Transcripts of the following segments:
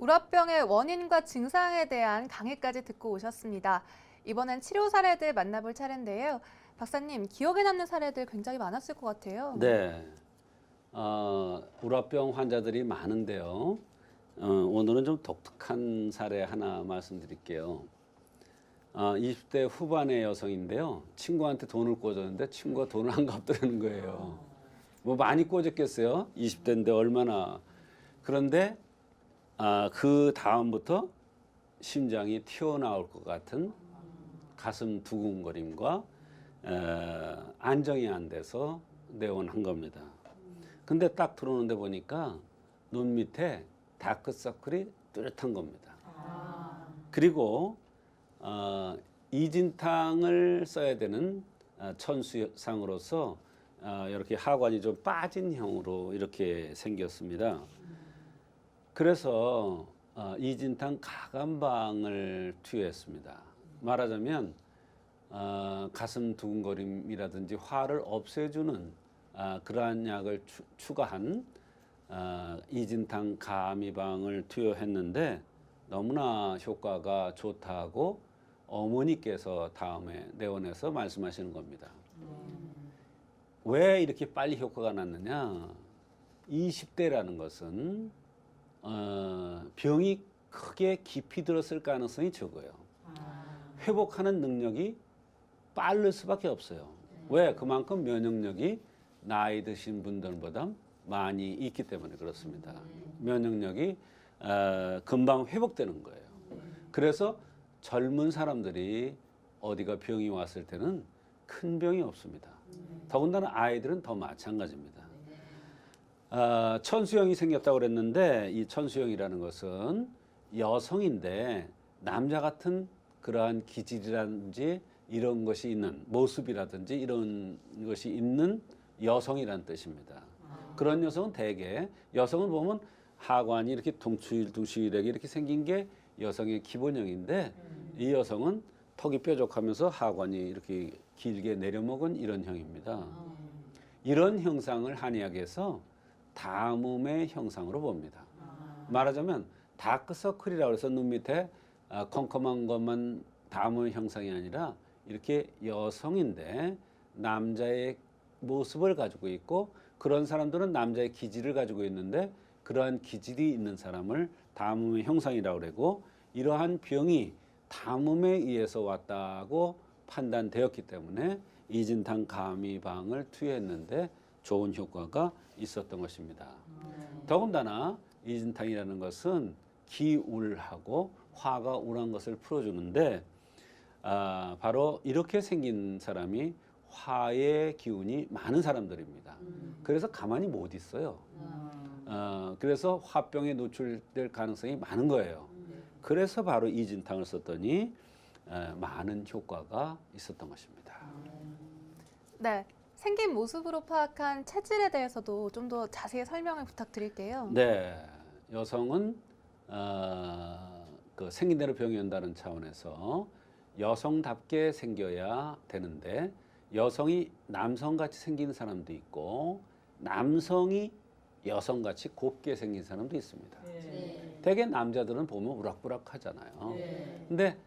우라병의 원인과 증상에 대한 강의까지 듣고 오셨습니다. 이번엔 치료 사례들 만나볼 차례인데요. 박사님, 기억에 남는 사례들 굉장히 많았을 것 같아요. 네, 우라병 환자들이 많은데요. 오늘은 좀 독특한 사례 하나 말씀드릴게요. 20대 후반의 여성인데요. 친구한테 돈을 꿔줬는데 친구가 돈을 안 갚더라는 거예요. 뭐 많이 꿔줬겠어요. 20대인데 얼마나. 그런데 그 다음부터 심장이 튀어나올 것 같은 가슴 두근거림과 안정이 안 돼서 내원한 겁니다. 근데 딱 들어오는데 보니까 눈 밑에 다크서클이 뚜렷한 겁니다. 그리고 이진탕을 써야 되는 천수상으로서 이렇게 하관이 좀 빠진 형으로 이렇게 생겼습니다. 그래서 이진탕 가감방을 투여했습니다. 말하자면 가슴 두근거림이라든지 화를 없애주는 그러한 약을 추가한 이진탕 가미방을 투여했는데 너무나 효과가 좋다고 어머니께서 다음에 내원해서 말씀하시는 겁니다. 왜 이렇게 빨리 효과가 났느냐? 20대라는 것은 병이 크게 깊이 들었을 가능성이 적어요. 회복하는 능력이 빠를 수밖에 없어요. 왜? 그만큼 면역력이 나이 드신 분들보다 많이 있기 때문에 그렇습니다. 면역력이 금방 회복되는 거예요. 그래서 젊은 사람들이 어디가 병이 왔을 때는 큰 병이 없습니다. 더군다나 아이들은 더 마찬가지입니다. 천수형이 생겼다고 그랬는데 이 천수형이라는 것은 여성인데 남자 같은 그러한 기질이라든지 이런 것이 있는 모습이라든지 이런 것이 있는 여성이라는 뜻입니다. 그런 여성은 대개 여성을 보면 하관이 이렇게 둥실둥실하게 이렇게 생긴 게 여성의 기본형인데 이 여성은 턱이 뾰족하면서 하관이 이렇게 길게 내려먹은 이런 형입니다. 이런 형상을 한의학에서 담음의 형상으로 봅니다. 말하자면 다크서클이라고 해서 눈 밑에 컴컴한 것만 담음의 형상이 아니라 이렇게 여성인데 남자의 모습을 가지고 있고 그런 사람들은 남자의 기질을 가지고 있는데 그러한 기질이 있는 사람을 담음의 형상이라고 그러고 이러한 병이 담음에 의해서 왔다고 판단되었기 때문에 이진탕 가미방을 투여했는데 좋은 효과가 있었던 것입니다. 더군다나 이진탕이라는 것은 기울하고 화가 우울한 것을 풀어주는데 바로 이렇게 생긴 사람이 화의 기운이 많은 사람들입니다. 그래서 가만히 못 있어요. 그래서 화병에 노출될 가능성이 많은 거예요. 그래서 바로 이진탕을 썼더니 많은 효과가 있었던 것입니다. 네, 생긴 모습으로 파악한 체질에 대해서도 좀 더 자세히 설명을 부탁드릴게요. 네, 여성은 그 생긴 대로 병이 온다는 차원에서 여성답게 생겨야 되는데 여성이 남성같이 생긴 사람도 있고 남성이 여성같이 곱게 생긴 사람도 있습니다. 대개 남자들은 보면 우락부락하잖아요. 근데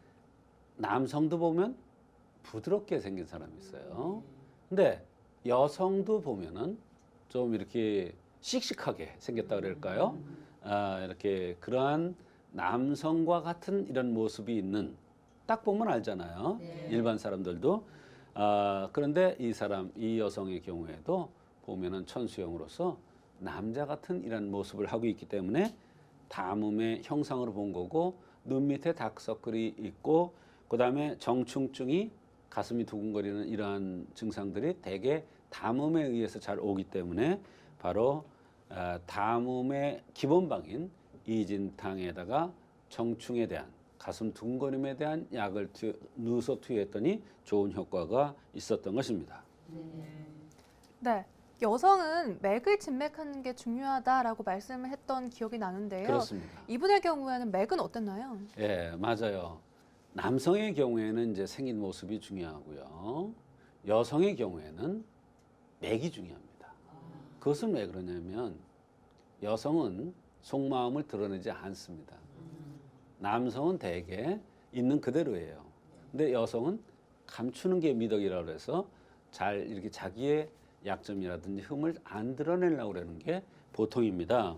남성도 보면 부드럽게 생긴 사람이 있어요. 근데 여성도 보면은 좀 이렇게 씩씩하게 생겼다 그럴까요? 이렇게 그러한 남성과 같은 이런 모습이 있는 딱 보면 알잖아요. 일반 사람들도. 그런데 이 여성의 경우에도 보면은 천수형으로서 남자 같은 이런 모습을 하고 있기 때문에 담음의 형상으로 본 거고 눈 밑에 다크서클이 있고 그 다음에 정충증이 가슴이 두근거리는 이러한 증상들이 대개 담음에 의해서 잘 오기 때문에 바로 담음의 기본방인 이진탕에다가 정충에 대한 가슴 두근거림에 대한 약을 넣어서 투여했더니 좋은 효과가 있었던 것입니다. 네, 여성은 맥을 진맥하는 게 중요하다라고 말씀을 했던 기억이 나는데요. 그렇습니다. 이분의 경우에는 맥은 어땠나요? 예, 맞아요. 남성의 경우에는 이제 생긴 모습이 중요하고요. 여성의 경우에는 맥이 중요합니다. 그것은 왜 그러냐면 여성은 속마음을 드러내지 않습니다. 남성은 대개 있는 그대로예요. 근데 여성은 감추는 게 미덕이라고 해서 잘 이렇게 자기의 약점이라든지 흠을 안 드러내려고 그러는 게 보통입니다.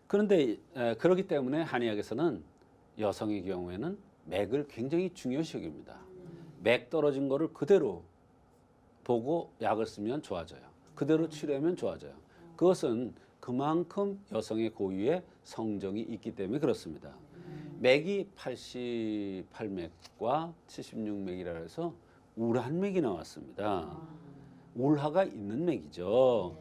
그런데 그렇기 때문에 한의학에서는 여성의 경우에는 맥을 굉장히 중요시 여깁니다. 맥 떨어진 거를 그대로 보고 약을 쓰면 좋아져요. 그대로 치료하면 좋아져요. 그것은 그만큼 여성의 고유의 성정이 있기 때문에 그렇습니다. 맥이 88맥과 76맥이라 해서 우한맥이 나왔습니다. 울하가 있는 맥이죠.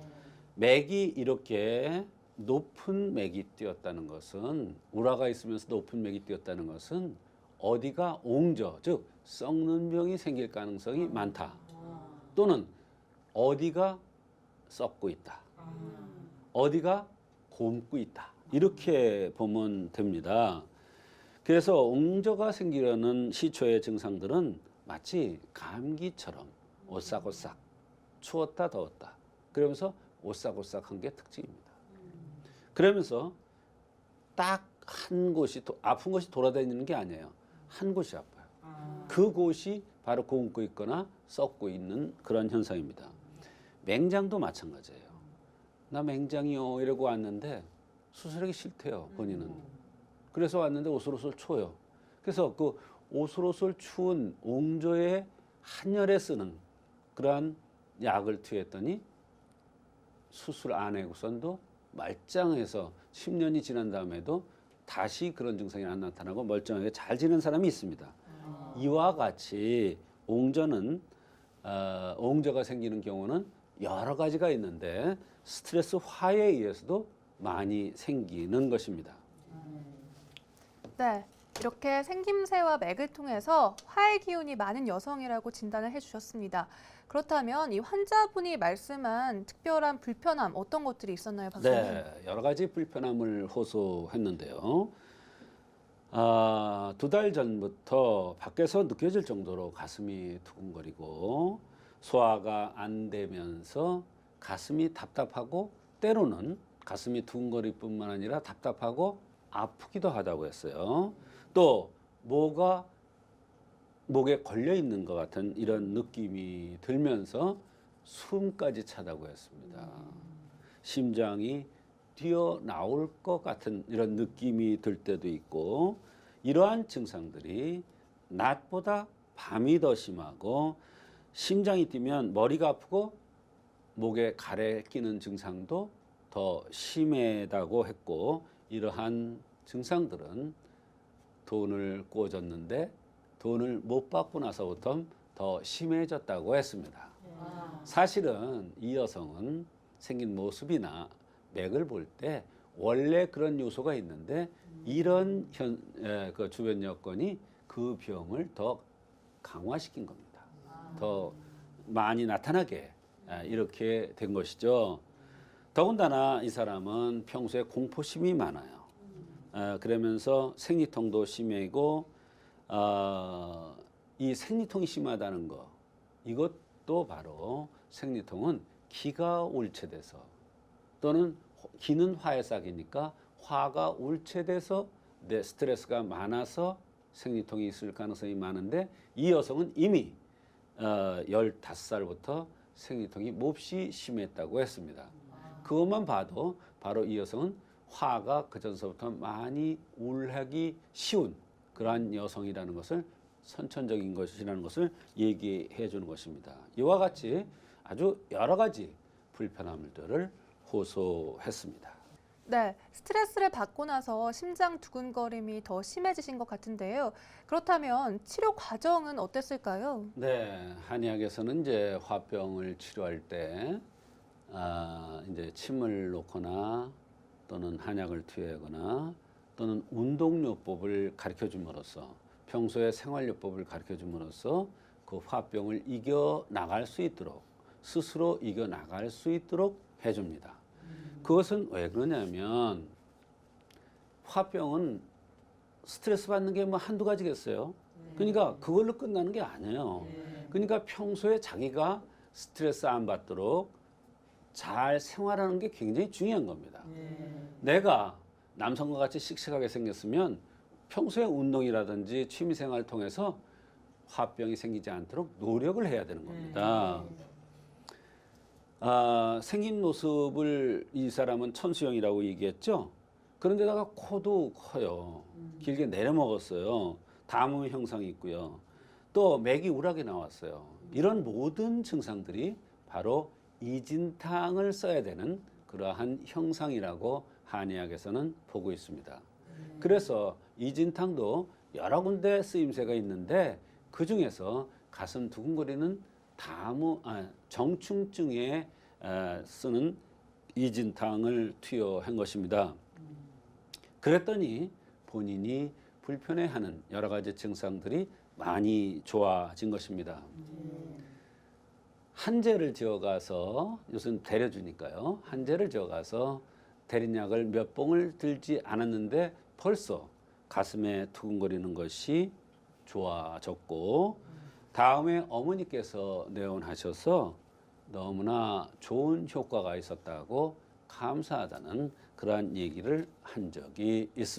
맥이 이렇게 높은 맥이 뛰었다는 것은, 우라가 있으면서 높은 맥이 뛰었다는 것은 어디가 옹저, 즉 썩는 병이 생길 가능성이 많다. 또는 어디가 썩고 있다. 어디가 곪고 있다. 이렇게 보면 됩니다. 그래서 옹저가 생기려는 시초의 증상들은 마치 감기처럼 오싹오싹, 추웠다 더웠다. 그러면서 오싹오싹한 게 특징입니다. 그러면서 딱 한 곳이, 아픈 곳이 돌아다니는 게 아니에요. 한 곳이 아파요. 그곳이 바로 곪고 있거나 썩고 있는 그런 현상입니다. 맹장도 마찬가지예요. 나 맹장이요 이러고 왔는데 수술하기 싫대요, 본인은. 그래서 왔는데 오솔오솔 추워요. 그래서 그 오솔오솔 추운 옹조의 한열에 쓰는 그러한 약을 투여했더니 수술 안 하고선도 말짱해서 10년이 지난 다음에도 다시 그런 증상이 안 나타나고 멀쩡하게 잘 지낸 사람이 있습니다. 이와 같이 옹조는 옹조가 생기는 경우는 여러 가지가 있는데 스트레스 화에 의해서도 많이 생기는 것입니다. 네, 이렇게 생김새와 맥을 통해서 화의 기운이 많은 여성이라고 진단을 해주셨습니다. 그렇다면 이 환자분이 말씀한 특별한 불편함 어떤 것들이 있었나요, 박사님? 네, 여러 가지 불편함을 호소했는데요. 2달 전부터 밖에서 느껴질 정도로 가슴이 두근거리고 소화가 안 되면서 가슴이 답답하고 때로는 가슴이 두근거릴 뿐만 아니라 답답하고 아프기도 하다고 했어요. 또 목에 걸려 있는 것 같은 이런 느낌이 들면서 숨까지 차다고 했습니다. 심장이 뛰어나올 것 같은 이런 느낌이 들 때도 있고, 이러한 증상들이 낮보다 밤이 더 심하고, 심장이 뛰면 머리가 아프고 목에 가래 끼는 증상도 더 심하다고 했고, 이러한 증상들은 돈을 꿔줬는데 돈을 못 받고 나서부터 더 심해졌다고 했습니다. 사실은 이 여성은 생긴 모습이나 맥을 볼 때 원래 그런 요소가 있는데 이런 그 주변 여건이 그 병을 더 강화시킨 겁니다. 더 많이 나타나게 이렇게 된 것이죠. 더군다나 이 사람은 평소에 공포심이 많아요. 그러면서 생리통도 심하고 이 생리통이 심하다는 거, 이것도 바로 생리통은 기가 울체돼서 또는 기는 화에 싹이니까 화가 울체돼서 내 스트레스가 많아서 생리통이 있을 가능성이 많은데, 이 여성은 이미 15살부터 생리통이 몹시 심했다고 했습니다. 그것만 봐도 바로 이 여성은 화가 그전서부터 많이 우울하기 쉬운 그러한 여성이라는 것을, 선천적인 것이라는 것을 얘기해 주는 것입니다. 이와 같이 아주 여러 가지 불편함들을 호소했습니다. 네, 스트레스를 받고 나서 심장 두근거림이 더 심해지신 것 같은데요. 그렇다면 치료 과정은 어땠을까요? 네, 한의학에서는 이제 화병을 치료할 때 이제 침을 놓거나 또는 한약을 투여하거나 또는 운동요법을 가르쳐 줌으로써, 평소에 생활요법을 가르쳐 줌으로써 그 화병을 이겨 나갈 수 있도록, 스스로 이겨 나갈 수 있도록 해줍니다. 그것은 왜 그러냐면 화병은 스트레스 받는 게 뭐 한두 가지겠어요. 그러니까 그걸로 끝나는 게 아니에요. 그러니까 평소에 자기가 스트레스 안 받도록 잘 생활하는 게 굉장히 중요한 겁니다. 내가 남성과 같이 씩씩하게 생겼으면 평소에 운동이라든지 취미생활을 통해서 화병이 생기지 않도록 노력을 해야 되는 겁니다. 생긴 모습을 이 사람은 천수형이라고 얘기했죠. 그런데다가 코도 커요. 길게 내려먹었어요. 다무 형상이 있고요. 또 맥이 우락이 나왔어요. 이런 모든 증상들이 바로 이진탕을 써야 되는 그러한 형상이라고 한의학에서는 보고 있습니다. 그래서 이진탕도 여러 군데 쓰임새가 있는데 그 중에서 가슴 두근거리는 정충증에 쓰는 이진탕을 투여한 것입니다. 그랬더니 본인이 불편해하는 여러 가지 증상들이 많이 좋아진 것입니다. 한제를 지어가서 요즘 데려주니까요. 한제를 지어가서 대리약을 몇 봉을 들지 않았는데 벌써 가슴에 두근거리는 것이 좋아졌고 다음에 어머니께서 내원하셔서 너무나 좋은 효과가 있었다고 감사하다는 그러한 얘기를 한 적이 있습니다.